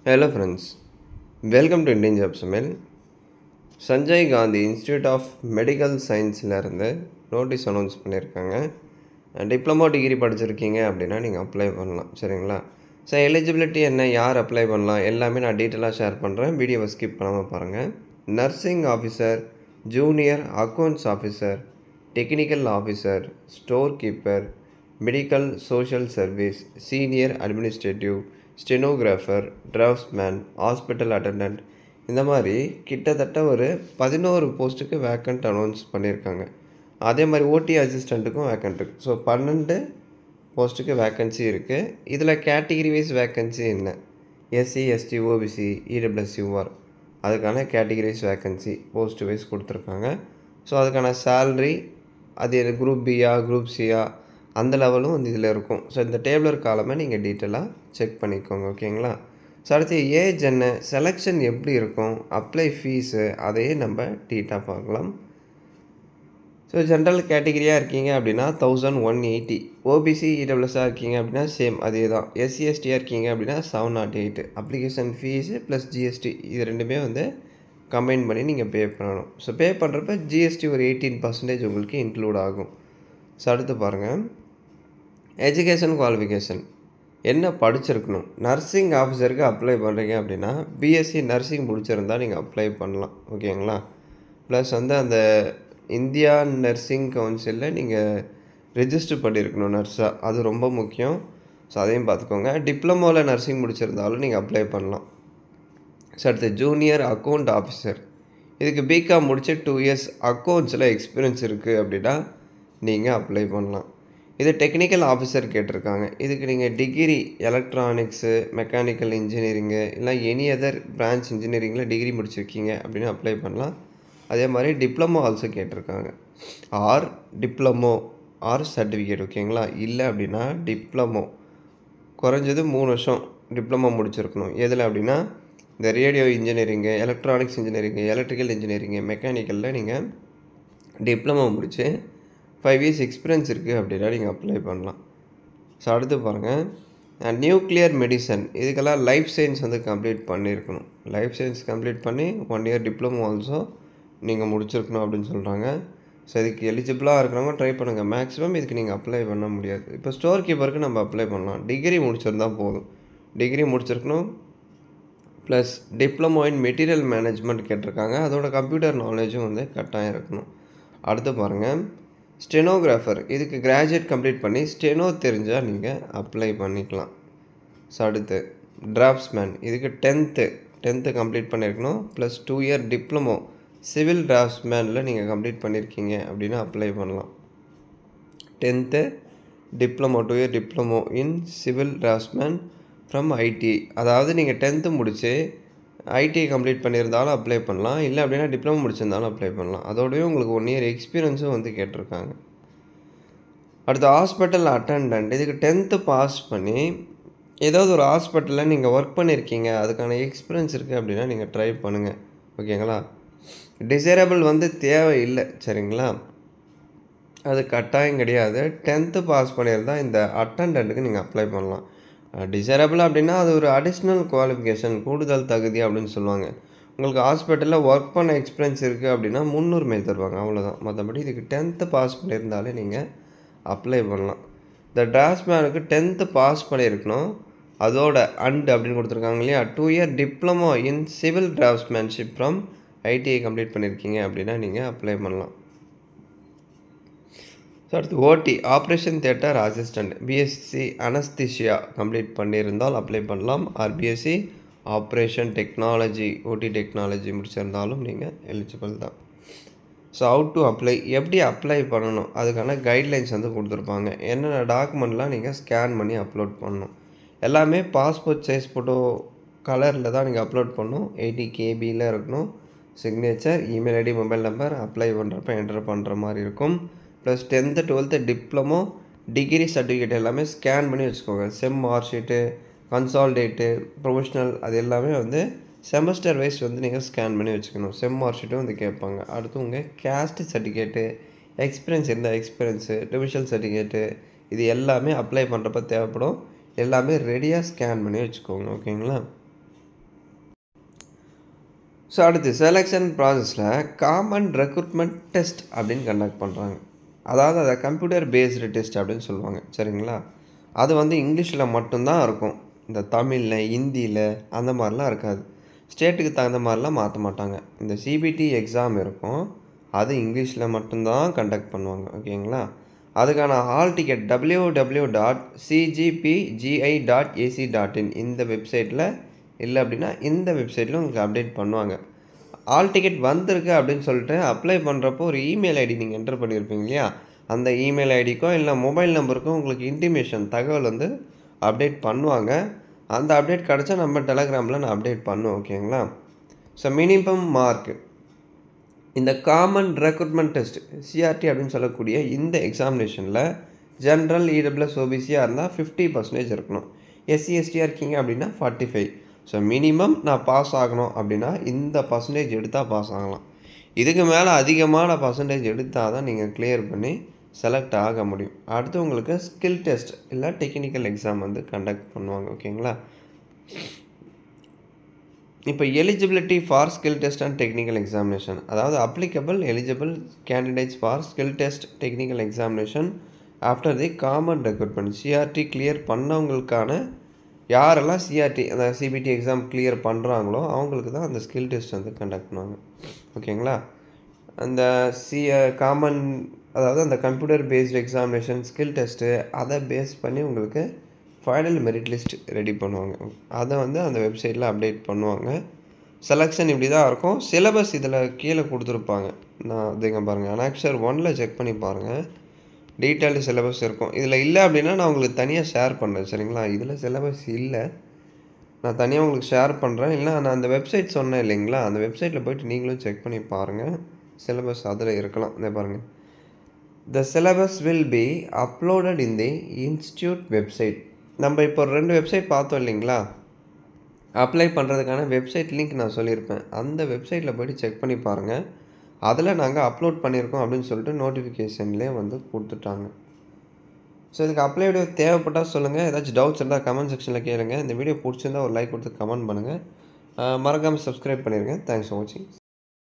Hello friends, welcome to Indian Job Summil. Sanjay Gandhi institute of medical சயின்ஸ்லேருந்து notice announce பண்ணியிருக்காங்க. Diploma degree படிச்சிருக்கீங்க அப்படின்னா நீங்கள் அப்ளை பண்ணலாம். சரிங்களா? ஸோ எலிஜிபிலிட்டி என்ன, யார் அப்ளை பண்ணலாம், எல்லாமே நான் டீட்டெயிலாக ஷேர் பண்ணுறேன். வீடியோவை ஸ்கிப் பண்ணாமல் பாருங்கள். Nursing officer, junior accounts officer, technical officer, store keeper, medical social service, senior administrative, stenographer, draughtsman, hospital attendant, இந்த மாதிரி கிட்டத்தட்ட ஒரு 11 போஸ்ட்டுக்கு வேக்கண்ட் அனௌன்ஸ் பண்ணியிருக்காங்க. அதே மாதிரி ஓடி அசிஸ்டண்ட்டுக்கும் வேக்கண்ட் இருக்குது. ஸோ 12 போஸ்ட்டுக்கு வேக்கன்சி இருக்குது. இதில் கேட்டகிரி வைஸ் வேக்கன்சி என்ன, எஸ்சி, எஸ்டி, ஓபிசி, இடபிள்யூஆர், அதுக்கான category wise vacancy post wise கொடுத்துருக்காங்க. ஸோ அதுக்கான சேல்ரி, அது குரூப் பியா குரூப் சியா அந்த லெவலும் வந்து இதில் இருக்கும். ஸோ இந்த டேபிளர் காலமே நீங்கள் டீட்டெயிலாக செக் பண்ணிக்கோங்க. ஓகேங்களா? ஸோ அடுத்து ஏஜ் என்ன, செலெக்ஷன் எப்படி இருக்கும், அப்ளை ஃபீஸு, அதையே நம்ம டீட்டாக பார்க்கலாம். ஸோ ஜென்ரல் கேட்டகிரியாக இருக்கீங்க அப்படின்னா 1180, ஓபிசி இடபிள்யூஎஸ்ஸாக இருக்கீங்க அப்படின்னா சேம் அதே தான், எஸ்சி எஸ்டியாக இருக்கீங்க அப்படின்னா 708. அப்ளிகேஷன் ஃபீஸு ப்ளஸ் ஜிஎஸ்டி இது ரெண்டுமே வந்து கம்பைன் பண்ணி நீங்கள் பே பண்ணணும். ஸோ பே பண்ணுறப்ப ஜிஎஸ்டி ஒரு 18% உங்களுக்கு இன்க்ளூட் ஆகும். ஸோ அடுத்து பாருங்கள், எஜுகேஷன் குவாலிஃபிகேஷன் என்ன படிச்சிருக்கணும். நர்சிங் ஆஃபீஸருக்கு அப்ளை பண்ணுறீங்க அப்படின்னா பிஎஸ்சி நர்சிங் முடிச்சிருந்தா நீங்கள் அப்ளை பண்ணலாம். ஓகேங்களா? ப்ளஸ் வந்து அந்த இந்தியா நர்சிங் கவுன்சிலில் நீங்கள் ரெஜிஸ்டர் பண்ணியிருக்கணும் நர்ஸாக, அது ரொம்ப முக்கியம். ஸோ அதையும் பார்த்துக்கோங்க. டிப்ளமோவில் நர்சிங் முடிச்சிருந்தாலும் நீங்கள் அப்ளை பண்ணலாம். ஸோ அடுத்து ஜூனியர் அக்கௌண்ட் ஆஃபீஸர், இதுக்கு பிகாம் முடிச்சு 2 இயர்ஸ் அக்கௌண்ட்ஸில் எக்ஸ்பீரியன்ஸ் இருக்குது அப்படின்னா நீங்கள் அப்ளை பண்ணலாம். இது டெக்னிக்கல் ஆஃபீஸர் கேட்டிருக்காங்க. இதுக்கு நீங்கள் டிகிரி எலக்ட்ரானிக்ஸு, மெக்கானிக்கல் இன்ஜினியரிங்கு இல்லை எனி அதர் பிரான்ச் இன்ஜினியரிங்கில் டிகிரி முடிச்சிருக்கீங்க அப்படின்னு அப்ளை பண்ணலாம். அதே மாதிரி டிப்ளமோ ஆல்சோ கேட்டிருக்காங்க. R diploma R certificate. ஓகேங்களா? இல்லை அப்படின்னா டிப்ளமோ குறைஞ்சது 3 வருஷம் டிப்ளமோ முடிச்சிருக்கணும். எதில் அப்படின்னா இந்த radio engineering, electronics engineering, electrical engineering, மெக்கானிக்கலில் நீங்கள் டிப்ளமோ முடித்து 5 இயர்ஸ் எக்ஸ்பீரியன்ஸ் இருக்குது அப்படின்னா நீங்கள் அப்ளை பண்ணலாம். ஸோ அடுத்து பாருங்கள், நியூக்ளியர் மெடிசன், இதுக்கெல்லாம் லைஃப் சயின்ஸ் வந்து கம்ப்ளீட் பண்ணியிருக்கணும். லைஃப் சயின்ஸ் கம்ப்ளீட் பண்ணி 1 இயர் டிப்ளமோ ஆல்சோ நீங்கள் முடிச்சிருக்கணும் அப்படின்னு சொல்கிறாங்க. ஸோ இதுக்கு எலிஜிபிளாக இருக்கிறவங்க ட்ரை பண்ணுங்கள். மேக்ஸிமம் இதுக்கு நீங்கள் அப்ளை பண்ண முடியாது. இப்போ ஸ்டோர் கீப்பருக்கு நம்ம அப்ளை பண்ணலாம். டிகிரி முடிச்சிருந்தால் போதும். டிகிரி முடிச்சிருக்கணும் plus diploma in material management கேட்டிருக்காங்க. அதோட கம்ப்யூட்டர் நாலேஜும் வந்து கட்டாயம் இருக்கணும். அடுத்து பாருங்கள், ஸ்டெனோகிராஃபர், இதுக்கு கிராஜுவேட் கம்ப்ளீட் பண்ணி ஸ்டெனோ தெரிஞ்சால் நீங்கள் அப்ளை பண்ணிக்கலாம். ஸோ அடுத்து டிராஃப்ட்ஸ்மேன், இதுக்கு 10th கம்ப்ளீட் பண்ணியிருக்கணும் ப்ளஸ் 2 இயர் டிப்ளமோ சிவில் டிராஃப்ட்ஸ்மேனில் நீங்கள் கம்ப்ளீட் பண்ணியிருக்கீங்க அப்படின்னா அப்ளை பண்ணலாம். 10th diploma 2 year diploma in civil draughtsman from ITI, அதாவது நீங்கள் 10th முடித்து ஐடிஐ கம்ப்ளீட் பண்ணியிருந்தாலும் அப்ளை பண்ணலாம். இல்லை அப்படின்னா டிப்ளமோ முடிச்சிருந்தாலும் அப்ளை பண்ணலாம். அதோடய உங்களுக்கு 1 இயர் எக்ஸ்பீரியன்ஸும் வந்து கேட்டிருக்காங்க. அடுத்து ஹாஸ்பிட்டல் அட்டெண்டன்ட், இதுக்கு 10th பாஸ் பண்ணி ஏதாவது ஒரு ஹாஸ்பிட்டலில் நீங்கள் ஒர்க் பண்ணியிருக்கீங்க, அதுக்கான எக்ஸ்பீரியன்ஸ் இருக்குது அப்படின்னா நீங்கள் ட்ரை பண்ணுங்கள். ஓகேங்களா? டிசைரபிள் வந்து தேவையில்லை. சரிங்களா? அது கட்டாயம் கிடையாது. 10th பாஸ் பண்ணியிருந்தால் இந்த அட்டெண்டன்ட்டுக்கு நீங்கள் அப்ளை பண்ணலாம். டிசைரபிள் அப்படின்னா அது ஒரு அடிஷ்னல் குவாலிஃபிகேஷன், கூடுதல் தகுதி அப்படின்னு சொல்லுவாங்க. உங்களுக்கு ஹாஸ்பிட்டலில் ஒர்க் பண்ண எக்ஸ்பீரியன்ஸ் இருக்குது அப்படின்னா முன்னுரிமை தருவாங்க, அவ்வளோதான். மற்றபடி இதுக்கு 10th பாஸ் பண்ணியிருந்தாலே நீங்கள் அப்ளை பண்ணலாம். இந்த டிராஃப்ட்ஸ்மேனுக்கு 10th பாஸ் பண்ணியிருக்கணும். அதோட அப்படின்னு கொடுத்துருக்காங்க இல்லையா, 2 year diploma in civil draftsmanship from ITI complete பண்ணியிருக்கீங்க அப்படின்னா நீங்கள் அப்ளை பண்ணலாம். ஸோ அடுத்து OT operation theatre assistant, BSc anaesthesia complete பண்ணியிருந்தால் அப்ளை பண்ணலாம். Or BSc operation technology, OT technology முடிச்சிருந்தாலும் நீங்கள் எலிஜிபிள் தான். ஸோ ஹவு டு அப்ளை, எப்படி அப்ளை பண்ணணும், அதுக்கான கைட்லைன்ஸ் வந்து கொடுத்துருப்பாங்க. என்னென்ன டாக்குமெண்ட்லாம் நீங்கள் ஸ்கேன் பண்ணி அப்லோட் பண்ணணும், எல்லாமே பாஸ்போர்ட் சைஸ் ஃபோட்டோ கலரில் தான் நீங்கள் அப்லோட் பண்ணணும். 80 KB இருக்கணும். Signature, email ID, mobile number, apply பண்ணுறப்ப என்டர் பண்ணுற மாதிரி இருக்கும். Plus 10th 12th diploma degree certificate எல்லாமே ஸ்கேன் பண்ணி வச்சுக்கோங்க. Sem mark sheet, consolidated, professional, அது எல்லாமே வந்து செமஸ்டர் வைஸ் வந்து நீங்கள் ஸ்கேன் பண்ணி வச்சுக்கணும். செம் மார்க் ஷீட்டும் வந்து கேட்பாங்க. அடுத்து உங்கள் கேஸ்ட் சர்டிஃபிகேட்டு, எக்ஸ்பீரியன்ஸ் இருந்தால் எக்ஸ்பீரியன்ஸு, டிவிஷன் சர்டிஃபிகேட்டு, இது எல்லாமே அப்ளை பண்ணுறப்ப தேவைப்படும். எல்லாமே ரெடியாக ஸ்கேன் பண்ணி வச்சுக்கோங்க. ஓகேங்களா? ஸோ அடுத்து செலெக்ஷன் ப்ராசஸில் காமன் ரெக்ரூட்மெண்ட் டெஸ்ட் அப்படின்னு கண்டக்ட் பண்ணுறாங்க. அதாவது அதை கம்ப்யூட்டர் பேஸ்டு டெஸ்ட் அப்படின்னு சொல்லுவாங்க. சரிங்களா? அது வந்து இங்கிலீஷில் மட்டும்தான் இருக்கும். இந்த தமிழில், ஹிந்தியில் அந்த மாதிரிலாம் இருக்காது. ஸ்டேட்டுக்கு தகுந்த மாதிரிலாம் மாற்ற மாட்டாங்க. இந்த சிபிடி எக்ஸாம் இருக்கும். அது இங்கிலீஷில் மட்டும்தான் கண்டக்ட் பண்ணுவாங்க. ஓகேங்களா? அதுக்கான ஹால் டிக்கெட் www.cgpgi.ac.in இந்த வெப்சைட்டில் இல்லை அப்படின்னா இந்த வெப்சைட்டில் உங்களுக்கு அப்டேட் பண்ணுவாங்க. ஹால் டிக்கெட் வந்திருக்கு அப்படின்னு சொல்லிட்டு அப்ளை பண்ணுறப்போ ஒரு இமெயில் ஐடி நீங்கள் என்டர் பண்ணியிருப்பீங்க இல்லையா? அந்த இமெயில் ஐடிக்கோ இல்லை மொபைல் நம்பருக்கோ உங்களுக்கு இன்டிமேஷன் தகவல் வந்து அப்டேட் பண்ணுவாங்க. அந்த அப்டேட் கிடச்சா நம்ம டெலகிராமில் நான் அப்டேட் பண்ணுவேன். ஓகேங்களா? ஸோ மினிமம் மார்க் இந்த காமன் ரெக்ரூட்மெண்ட் டெஸ்ட் சிஆர்டி அப்படின்னு சொல்லக்கூடிய இந்த எக்ஸாமினேஷனில் ஜென்ரல், இடபிள்யூஎஸ், ஓபிசியாக இருந்தால் 50% இருக்கணும். எஸ்சி எஸ்டியாக இருக்கீங்க அப்படின்னா 45. ஸோ மினிமம் நான் பாஸ் ஆகணும் அப்படின்னா இந்த பர்சன்டேஜ் எடுத்தால் பாஸ் ஆகலாம். இதுக்கு மேலே அதிகமான பர்சன்டேஜ் எடுத்தால் தான் நீங்கள் கிளியர் பண்ணி செலக்ட் ஆக முடியும். அடுத்து உங்களுக்கு ஸ்கில் டெஸ்ட் இல்லை டெக்னிக்கல் எக்ஸாம் வந்து கண்டக்ட் பண்ணுவாங்க. ஓகேங்களா? இப்போ eligibility for skill test and technical examination, அதாவது applicable eligible candidates for skill test technical examination after the common recruitment. CRT clear பண்ணவங்களுக்கான யாரெல்லாம் சிஆர்டி அந்த சிபிடி எக்ஸாம் கிளியர் பண்ணுறாங்களோ அவங்களுக்கு தான் அந்த ஸ்கில் டெஸ்ட் வந்து கண்டக்ட் பண்ணுவாங்க. ஓகேங்களா? அந்த காமன் அதாவது அந்த computer based examination skill test அதை பேஸ் பண்ணி உங்களுக்கு ஃபைனல் மெரிட் லிஸ்ட் ரெடி பண்ணுவாங்க. அதை வந்து அந்த வெப்சைட்டில் அப்டேட் பண்ணுவாங்க. செலெக்ஷன் இப்படி தான் இருக்கும். சிலபஸ் இதில் கீழே கொடுத்துருப்பாங்க. நான் அதுங்க பாருங்கள், அனாக்சர் 1ல் செக் பண்ணி பாருங்கள். டீட்டெயில்டு சிலபஸ் இருக்கும். இதில் இல்லை அப்படின்னா நான் உங்களுக்கு தனியாக ஷேர் பண்ணுறேன். சரிங்களா? இதில் சிலபஸ் இல்லை, நான் தனியாக உங்களுக்கு ஷேர் பண்ணுறேன். இல்லை நான் அந்த வெப்சைட் சொன்னேன் இல்லைங்களா? அந்த வெப்சைட்டில் போய்ட்டு நீங்களும் செக் பண்ணி பாருங்கள். சிலபஸ் அதில் இருக்கலாம். இதை பாருங்கள். The syllabus will be uploaded in the institute website. நம்ம இப்போ 2 வெப்சைட் பார்த்தோம் இல்லைங்களா? அப்ளை பண்ணுறதுக்கான வெப்சைட் லிங்க் நான் சொல்லியிருப்பேன். அந்த வெப்சைட்டில் போய்ட்டு செக் பண்ணி பாருங்கள். அதில் நாங்கள் அப்லோட் பண்ணியிருக்கோம் அப்படின்னு சொல்லிட்டு நோட்டிஃபிகேஷன்லேயே வந்து கொடுத்துட்டாங்க. ஸோ இதுக்கு அப்ளை வீடியோ தேவைப்பட்டால் சொல்லுங்கள். ஏதாச்சும் டவுட்ஸ் இருந்தால் கமெண்ட் செக்ஷனில் கேளுங்க. இந்த வீடியோ பிடிச்சிருந்தால் ஒரு லைக் கொடுத்து கமெண்ட் பண்ணுங்கள். மறக்காமல் சப்ஸ்கிரைப் பண்ணிடுங்க. தேங்க்ஸ் ஃபார் வாட்சிங்.